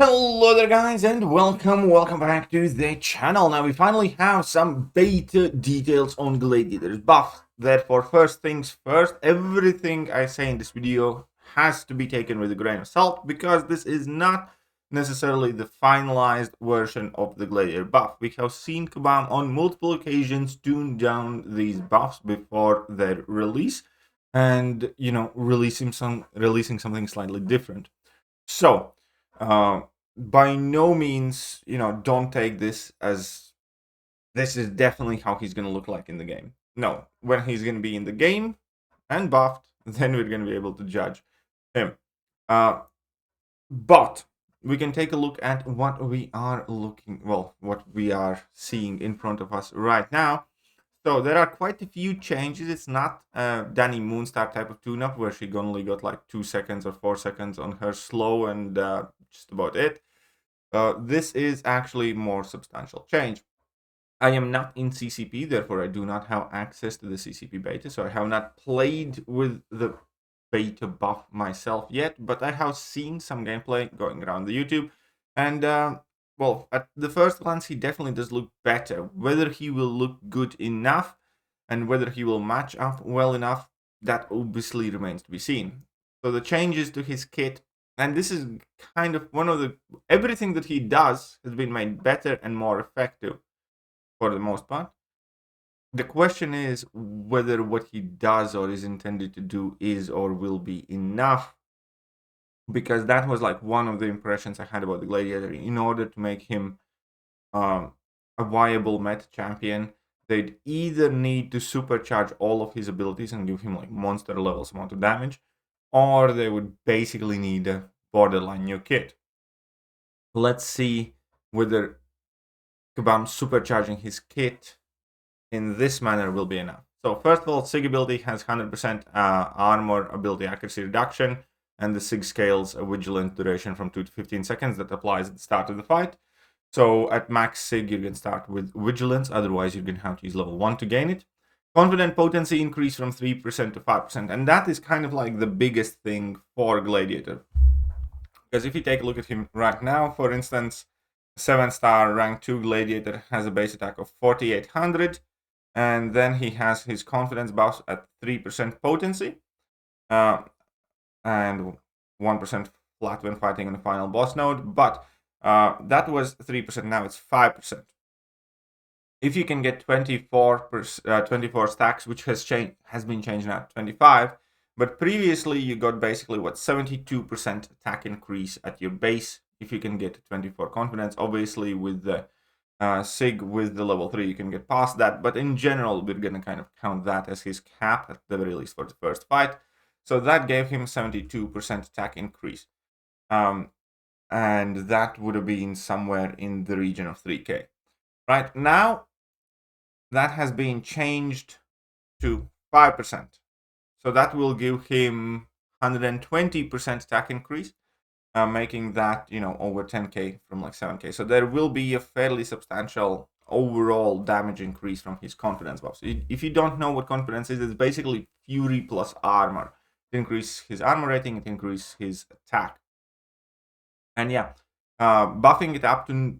Hello there guys and welcome back to the channel. Now we finally have some beta details on Gladiator's buff. Therefore, first things first, everything I say in this video has to be taken with a grain of salt because this is not necessarily the finalized version of the Gladiator buff. We have seen Kabam on multiple occasions tune down these buffs before their release and releasing something slightly different. So by no means, don't take this as this is definitely how he's going to look like in the game. No, when he's going to be in the game and buffed, then we're going to be able to judge him. But we can take a look at what we are seeing in front of us right now. So there are quite a few changes. It's not Danny Moonstar type of tune-up where she only got like 2 seconds or 4 seconds on her slow and just about it. This is actually more substantial change. I am not in CCP, therefore I do not have access to the CCP beta, so I have not played with the beta buff myself yet, but I have seen some gameplay going around the YouTube, and well, at the first glance, he definitely does look better. Whether he will look good enough and whether he will match up well enough, that obviously remains to be seen. So the changes to his kit, and this is kind of one of the... everything that he does has been made better and more effective for the most part. The question is whether what he does or is intended to do is or will be enough, because that was like one of the impressions I had about the Gladiator. In order to make him a viable meta champion, they'd either need to supercharge all of his abilities and give him like monster levels amount of damage, or they would basically need a borderline new kit. Let's see whether Kabam supercharging his kit in this manner will be enough. So first of all, Sig Ability has 100% armor ability accuracy reduction, and the Sig scales a vigilant duration from 2 to 15 seconds that applies at the start of the fight. So at max Sig, you can start with vigilance, otherwise you're going to have to use level 1 to gain it. Confident potency increase from 3% to 5%, and that is kind of like the biggest thing for Gladiator. Because if you take a look at him right now, for instance, 7-star rank 2 Gladiator has a base attack of 4800, and then he has his confidence buff at 3% potency, and 1% flat when fighting on the final boss node, but that was 3%, now it's 5%. If you can get 24 stacks, which has been changed now to 25, but previously you got basically 72% attack increase at your base if you can get 24 confidence. Obviously with the Sig with the level 3 you can get past that, but in general we're gonna kind of count that as his cap at the very least for the first fight. So that gave him 72% attack increase, and that would have been somewhere in the region of 3k. Right now that has been changed to 5%, so that will give him 120% attack increase, making that over 10k from like 7k. So there will be a fairly substantial overall damage increase from his confidence buff. So if you don't know what confidence is, it's basically fury plus armor. It increases his armor rating, it increases his attack, and yeah, buffing it up to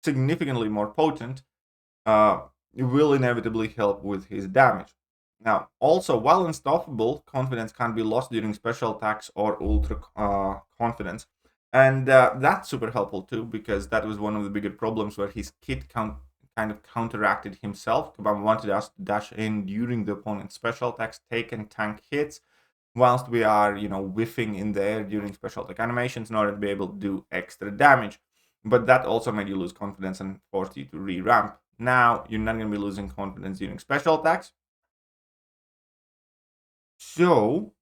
significantly more potent will inevitably help with his damage. Now, also, while unstoppable, confidence can't be lost during special attacks or ultra confidence. And that's super helpful too, because that was one of the bigger problems where his kit kind of counteracted himself. Kabam wanted us to dash in during the opponent's special attacks, take and tank hits, whilst we are, whiffing in there during special attack animations in order to be able to do extra damage. But that also made you lose confidence and forced you to re-ramp. Now, you're not going to be losing confidence during special attacks, so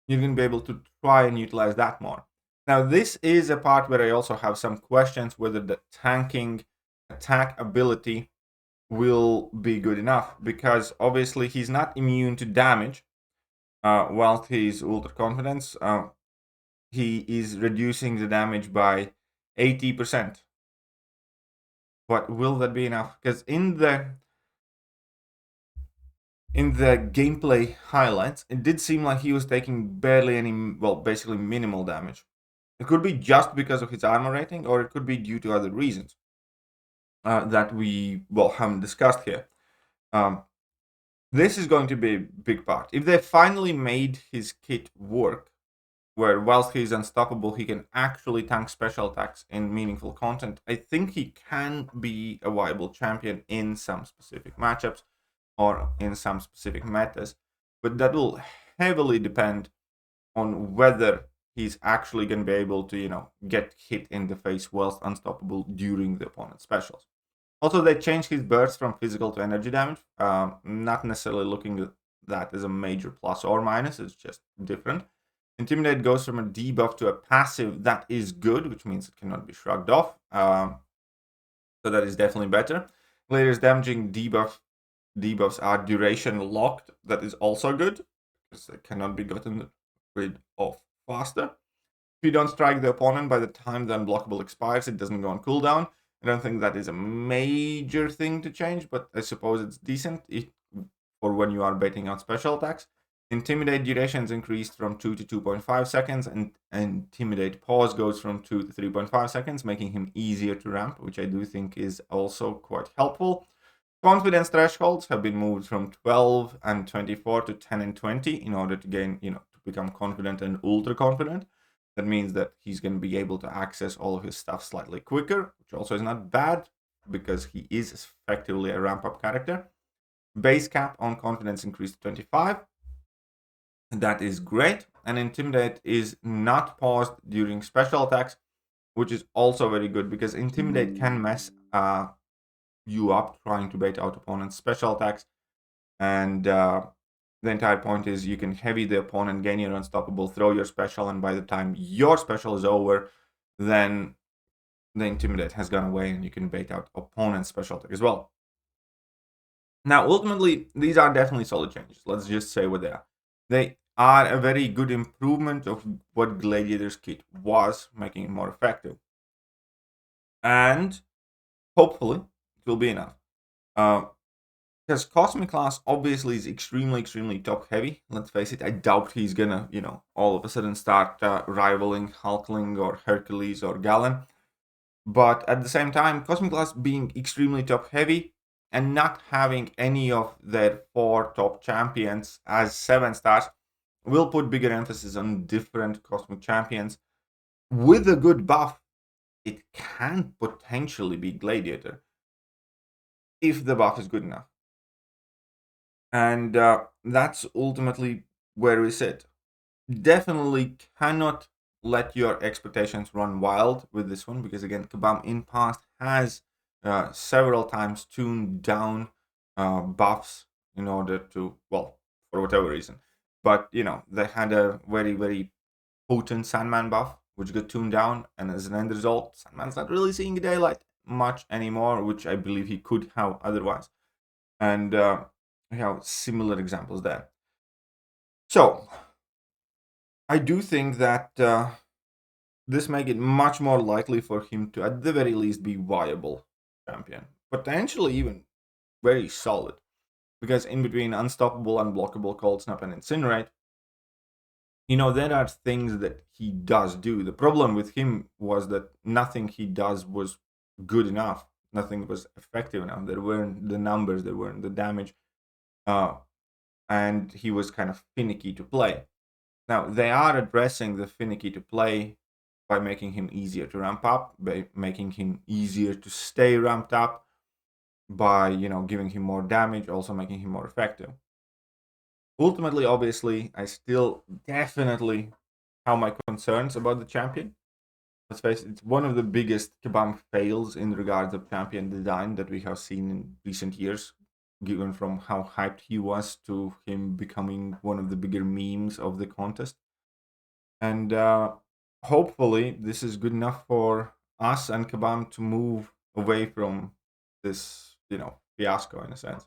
you're going to be able to try and utilize that more. Now, this is a part where I also have some questions whether the tanking attack ability will be good enough, because obviously he's not immune to damage. Whilst he's ultra confidence, he is reducing the damage by 80%. But will that be enough? Because in the gameplay highlights, it did seem like he was taking barely any, basically minimal damage. It could be just because of his armor rating, or it could be due to other reasons that we haven't discussed here. This is going to be a big part. If they finally made his kit work, where whilst he's unstoppable, he can actually tank special attacks in meaningful content, I think he can be a viable champion in some specific matchups or in some specific metas. But that will heavily depend on whether he's actually going to be able to, get hit in the face whilst unstoppable during the opponent's specials. Also, they changed his burst from physical to energy damage. Not necessarily looking at that as a major plus or minus, it's just different. Intimidate goes from a debuff to a passive that is good, which means it cannot be shrugged off. So that is definitely better. Gladiator's damaging debuffs are duration locked. That is also good, because they cannot be gotten rid of faster. If you don't strike the opponent by the time the unblockable expires, it doesn't go on cooldown. I don't think that is a major thing to change, but I suppose it's decent for when you are baiting out special attacks. Intimidate durations increased from 2 to 2.5 seconds, and Intimidate pause goes from 2 to 3.5 seconds, making him easier to ramp, which I do think is also quite helpful. Confidence thresholds have been moved from 12 and 24 to 10 and 20 in order to gain, to become confident and ultra confident. That means that he's going to be able to access all of his stuff slightly quicker, which also is not bad because he is effectively a ramp-up character. Base cap on confidence increased to 25. That is great. And Intimidate is not paused during special attacks, which is also very good because Intimidate can mess you up trying to bait out opponent's special attacks. And the entire point is you can heavy the opponent, gain your unstoppable, throw your special, and by the time your special is over, then the Intimidate has gone away and you can bait out opponent's special attack as well. Now, ultimately, these are definitely solid changes. Let's just say what they are. They are a very good improvement of what Gladiator's kit was, making it more effective. And hopefully, it will be enough. Because Cosmic class obviously is extremely, extremely top heavy. Let's face it, I doubt he's gonna, all of a sudden start rivaling Hulkling or Hercules or Galen. But at the same time, Cosmic class being extremely top heavy and not having any of their 4 top champions as 7 stars will put bigger emphasis on different Cosmic champions. With a good buff, it can potentially be Gladiator if the buff is good enough. And that's ultimately where we sit. Definitely cannot let your expectations run wild with this one, because again, Kabam in past has several times tuned down buffs in order to, for whatever reason. But, they had a very, very potent Sandman buff, which got tuned down, and as an end result, Sandman's not really seeing daylight much anymore, which I believe he could have otherwise. And we have similar examples there. So, I do think that this makes it much more likely for him to, at the very least, be viable champion. Potentially even very solid. Because in between Unstoppable, Unblockable, Cold Snap, and Incinerate, there are things that he does do. The problem with him was that nothing he does was good enough. Nothing was effective enough. There weren't the numbers, there weren't the damage. And he was kind of finicky to play. Now, they are addressing the finicky to play by making him easier to ramp up, by making him easier to stay ramped up, by, giving him more damage, also making him more effective. Ultimately, obviously, I still definitely have my concerns about the champion. Let's face it, it's one of the biggest Kabam fails in regards of champion design that we have seen in recent years, given from how hyped he was to him becoming one of the bigger memes of the contest. And hopefully this is good enough for us and Kabam to move away from this, fiasco in a sense.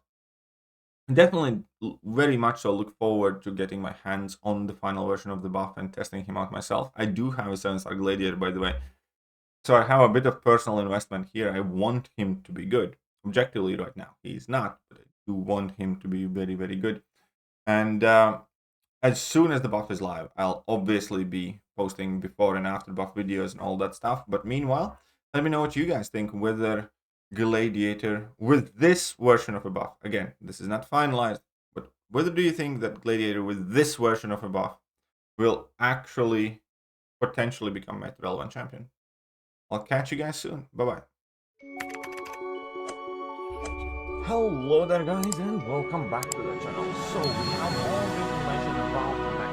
Definitely very much so look forward to getting my hands on the final version of the buff and testing him out myself. I do have a 7-star Gladiator, by the way. So I have a bit of personal investment here. I want him to be good. Objectively right now, he's not, but I do want him to be very, very good. And as soon as the buff is live, I'll obviously be posting before and after buff videos and all that stuff. But meanwhile, let me know what you guys think, whether Gladiator with this version of a buff, again, this is not finalized, but whether do you think that Gladiator with this version of a buff will actually potentially become Meta Relevant champion? I'll catch you guys soon. Bye-bye. Hello there guys and welcome back to the channel. So we have all the information about the